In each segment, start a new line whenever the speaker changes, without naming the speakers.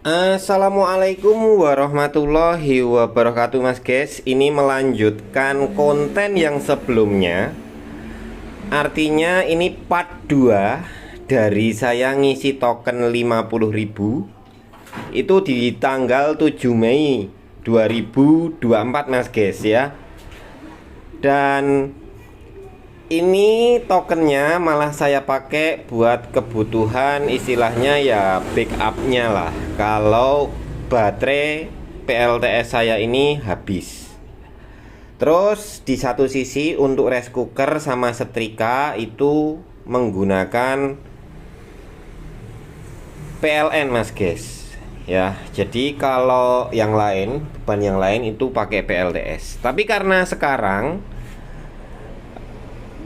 Assalamualaikum warahmatullahi wabarakatuh, Mas guys. Ini melanjutkan konten yang sebelumnya. Artinya ini part 2 dari saya ngisi token 50.000. Itu di tanggal 7 Mei 2024, Mas guys ya. Dan ini tokennya malah saya pakai buat kebutuhan istilahnya ya backupnya lah kalau baterai PLTS saya ini habis. Terus di satu sisi untuk rice cooker sama setrika itu menggunakan PLN, Mas guys ya. Jadi kalau yang lain, beban yang lain itu pakai PLTS. Tapi karena sekarang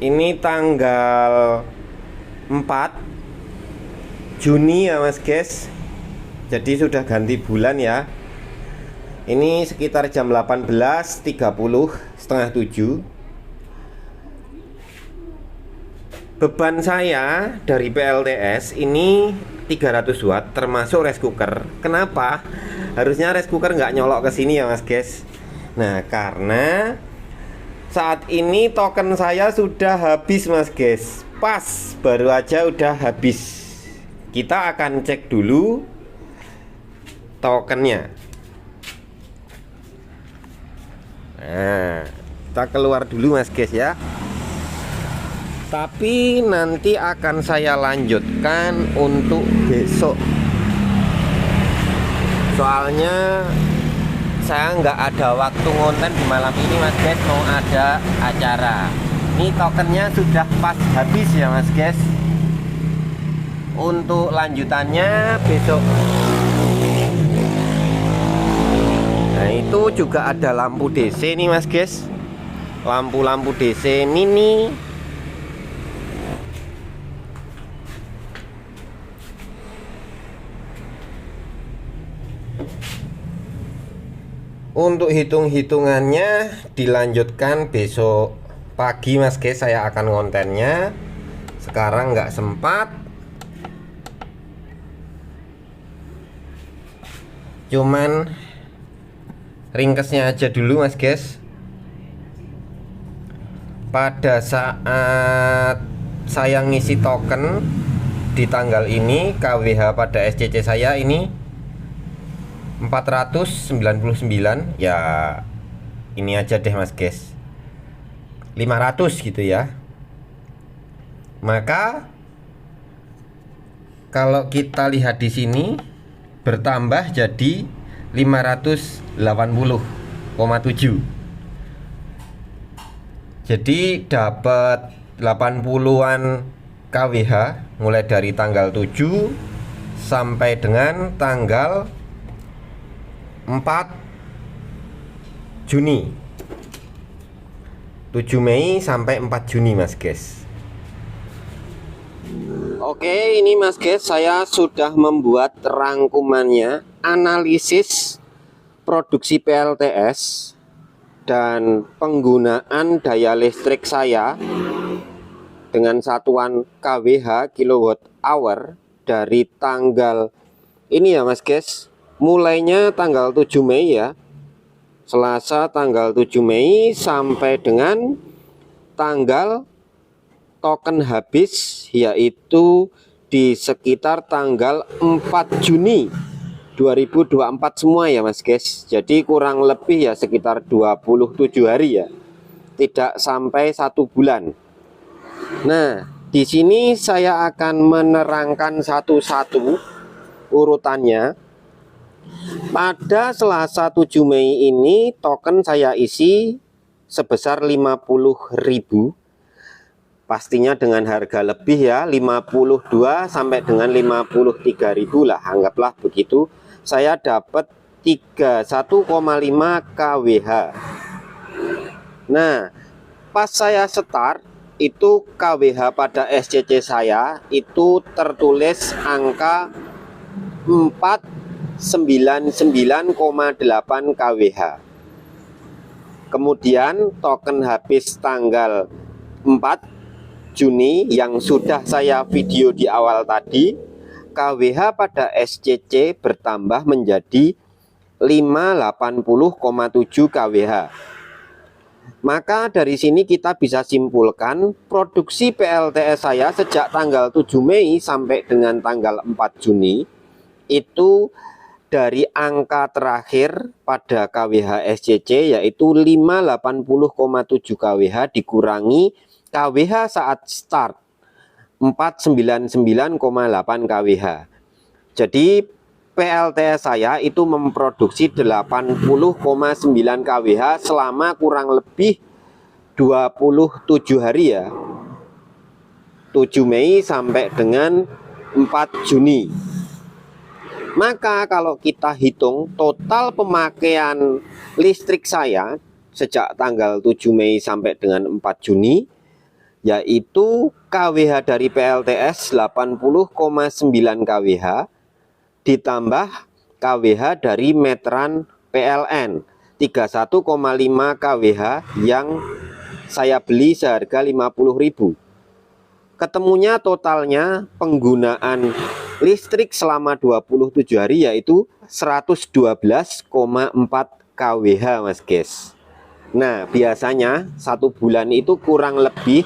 ini tanggal 4 Juni ya, Mas guys. Jadi sudah ganti bulan ya. Ini sekitar jam 18.30, setengah 7. Beban saya dari PLTS ini 300 watt termasuk rice cooker. Kenapa? Harusnya rice cooker nggak nyolok ke sini ya, Mas guys. Nah, karena saat ini token saya sudah habis, Mas guys. Pas baru aja udah habis. Kita akan cek dulu tokennya. Nah, kita keluar dulu, Mas guys ya. Tapi nanti akan saya lanjutkan untuk besok. Soalnya saya nggak ada waktu ngonten di malam ini, Mas guys, mau ada acara. Ini tokennya sudah pas habis ya, Mas guys. Untuk lanjutannya besok. Nah, itu juga ada lampu DC nih, Mas guys. Lampu-lampu DC mini. Untuk hitung-hitungannya dilanjutkan besok pagi, Mas guys. Saya akan kontennya. Sekarang nggak sempat. Cuman ringkesnya aja dulu, Mas guys. Pada saat saya ngisi token di tanggal ini, KWH pada SCC saya ini 499. Ya ini aja deh, Mas guys, 500 gitu ya. Maka kalau kita lihat di sini bertambah jadi 580,7. Jadi dapat 80-an KWH mulai dari tanggal 7 sampai dengan tanggal 4 Juni. 7 Mei sampai 4 Juni, Mas guys. Oke, ini Mas guys, saya sudah membuat rangkumannya, analisis produksi PLTS dan penggunaan daya listrik saya dengan satuan kWh kilowatt hour dari tanggal ini ya, Mas guys. Mulainya tanggal 7 Mei ya, Selasa tanggal 7 Mei sampai dengan tanggal token habis, yaitu di sekitar tanggal 4 Juni 2024 semua ya, Mas guys. Jadi kurang lebih ya sekitar 27 hari ya, tidak sampai 1 bulan. Nah, di sini saya akan menerangkan satu-satu urutannya. Pada Selasa 7 Mei ini token saya isi sebesar 50.000. Pastinya dengan harga lebih ya, 52 sampai dengan 53.000 lah, anggaplah begitu. Saya dapat 31,5 kWh. Nah, pas saya start itu kWh pada SCC saya itu tertulis angka 499,8 kWh. Kemudian token habis tanggal 4 Juni yang sudah saya video di awal tadi KWH pada SCC bertambah menjadi 580,7 kWh. Maka dari sini kita bisa simpulkan produksi PLTS saya sejak tanggal 7 Mei sampai dengan tanggal 4 Juni itu dari angka terakhir pada KWH SCC yaitu 580,7 kWh dikurangi KWH saat start 499,8 kWh. Jadi PLTS saya itu memproduksi 80,9 kWh selama kurang lebih 27 hari ya. 7 Mei sampai dengan 4 Juni. Maka kalau kita hitung total pemakaian listrik saya sejak tanggal 7 Mei sampai dengan 4 Juni yaitu KWH dari PLTS 80,9 kWh ditambah KWH dari meteran PLN 31,5 kWh yang saya beli seharga 50.000. Ketemunya totalnya penggunaan listrik selama 27 hari yaitu 112,4 kWh Mas guys. Nah biasanya satu bulan itu kurang lebih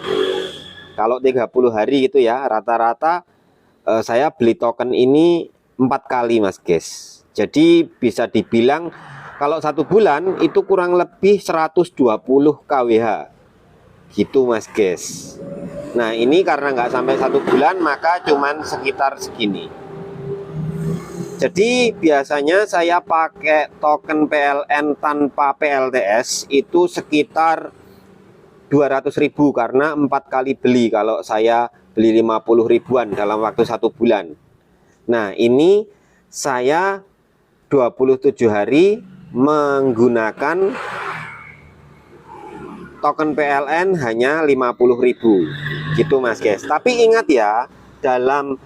kalau 30 hari gitu ya rata-rata saya beli token ini 4 kali Mas guys. Jadi bisa dibilang kalau satu bulan itu kurang lebih 120 kWh gitu Mas guys. Nah ini karena nggak sampai satu bulan maka cuman sekitar segini. Jadi biasanya saya pakai token PLN tanpa PLTS itu sekitar 200.000 karena 4 kali beli kalau saya beli 50 ribuan dalam waktu satu bulan. Nah ini saya 27 hari menggunakan token PLN hanya 50.000 gitu Mas guys. Tapi ingat ya, dalam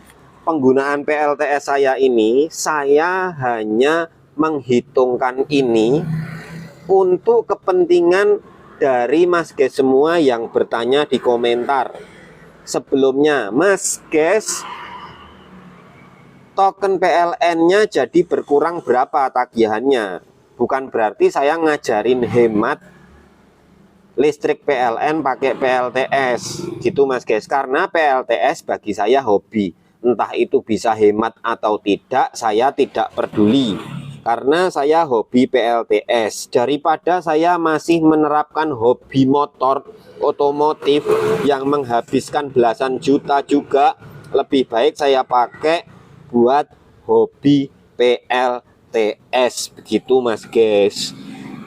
penggunaan PLTS saya ini saya hanya menghitungkan ini untuk kepentingan dari Mas guys semua yang bertanya di komentar sebelumnya. Mas guys, token PLN-nya jadi berkurang berapa tagihannya? Bukan berarti saya ngajarin hemat listrik PLN pakai PLTS gitu Mas guys, karena PLTS bagi saya hobi. Entah itu bisa hemat atau tidak, saya tidak peduli karena saya hobi PLTS. Daripada saya masih menerapkan hobi motor otomotif yang menghabiskan belasan juta juga, lebih baik saya pakai buat hobi PLTS begitu Mas guys.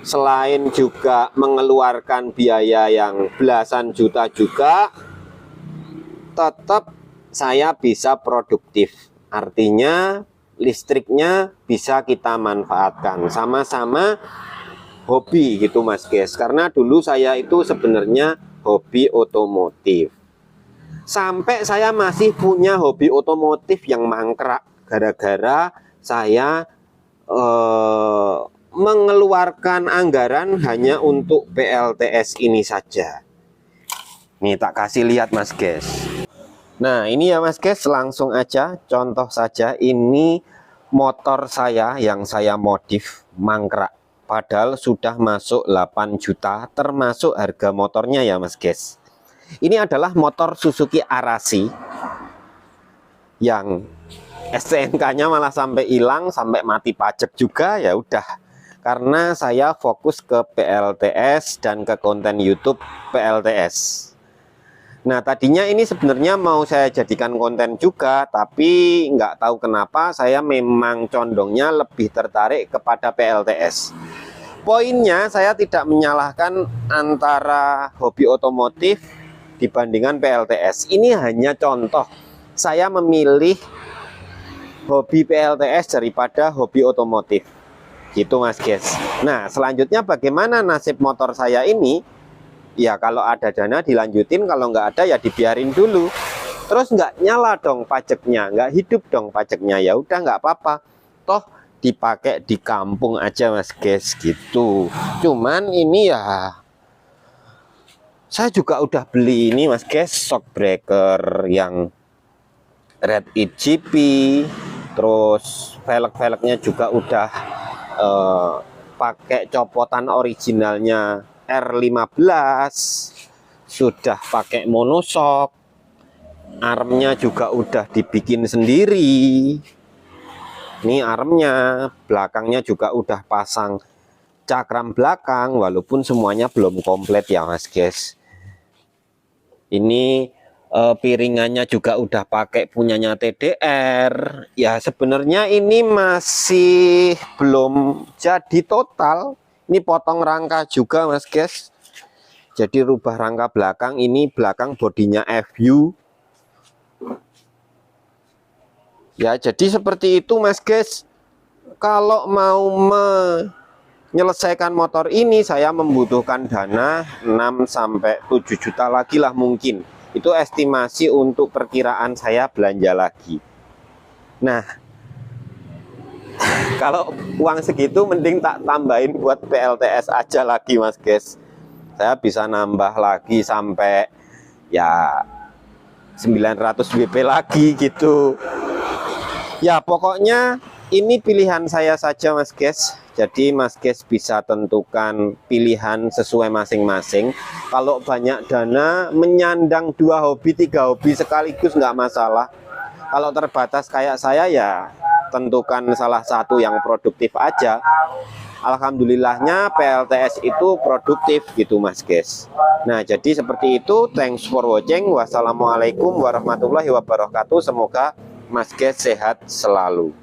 Selain juga mengeluarkan biaya yang belasan juta juga, tetap saya bisa produktif. Artinya listriknya bisa kita manfaatkan. Sama-sama hobi gitu Mas guys. Karena dulu saya itu sebenarnya hobi otomotif. Sampai saya masih punya hobi otomotif yang mangkrak gara-gara saya mengeluarkan anggaran hanya untuk PLTS ini saja. Nih tak kasih lihat Mas guys. Nah ini ya Mas guys, langsung aja contoh saja. Ini motor saya yang saya modif mangkrak, padahal sudah masuk 8 juta termasuk harga motornya ya Mas guys. Ini adalah motor Suzuki Arashi yang STNK-nya malah sampai hilang, sampai mati pajak juga. Ya udah, karena saya fokus ke PLTS dan ke konten YouTube PLTS. Nah tadinya ini sebenarnya mau saya jadikan konten juga, tapi nggak tahu kenapa saya memang condongnya lebih tertarik kepada PLTS. Poinnya saya tidak menyalahkan antara hobi otomotif dibandingkan PLTS. Ini hanya contoh. Saya memilih hobi PLTS daripada hobi otomotif. Gitu Mas guys. Nah selanjutnya bagaimana nasib motor saya ini? Ya kalau ada dana dilanjutin, kalau nggak ada ya dibiarin dulu. Terus nggak nyala dong pajaknya, nggak hidup dong pajaknya. Ya udah nggak apa-apa. Toh dipakai di kampung aja Mas guys gitu. Cuman ini ya saya juga udah beli ini Mas guys, shock breaker yang Red EGP, terus velg-velgnya juga udah pakai copotan originalnya R15, sudah pakai monoshock, armnya juga udah dibikin sendiri. Ini armnya, belakangnya juga udah pasang cakram belakang, walaupun semuanya belum komplit ya mas guys. Ini piringannya juga udah pakai punyanya TDR. Ya sebenarnya ini masih belum jadi total. Ini potong rangka juga mas guys. Jadi rubah rangka belakang. Ini belakang bodinya FU. Ya jadi seperti itu mas guys. Kalau mau menyelesaikan motor ini, saya membutuhkan dana 6-7 juta lagi lah mungkin. Itu estimasi untuk perkiraan saya belanja lagi. Nah, kalau uang segitu mending tak tambahin buat PLTS aja lagi mas guys. Saya bisa nambah lagi sampai ya 900 WP lagi gitu. Ya pokoknya ini pilihan saya saja mas guys. Jadi mas guys bisa tentukan pilihan sesuai masing-masing. Kalau banyak dana, menyandang 2 hobi, 3 hobi sekaligus nggak masalah. Kalau terbatas kayak saya ya tentukan salah satu yang produktif aja. Alhamdulillahnya PLTS itu produktif gitu mas guys. Nah jadi seperti itu. Thanks for watching. Wassalamualaikum warahmatullahi wabarakatuh. Semoga mas guys sehat selalu.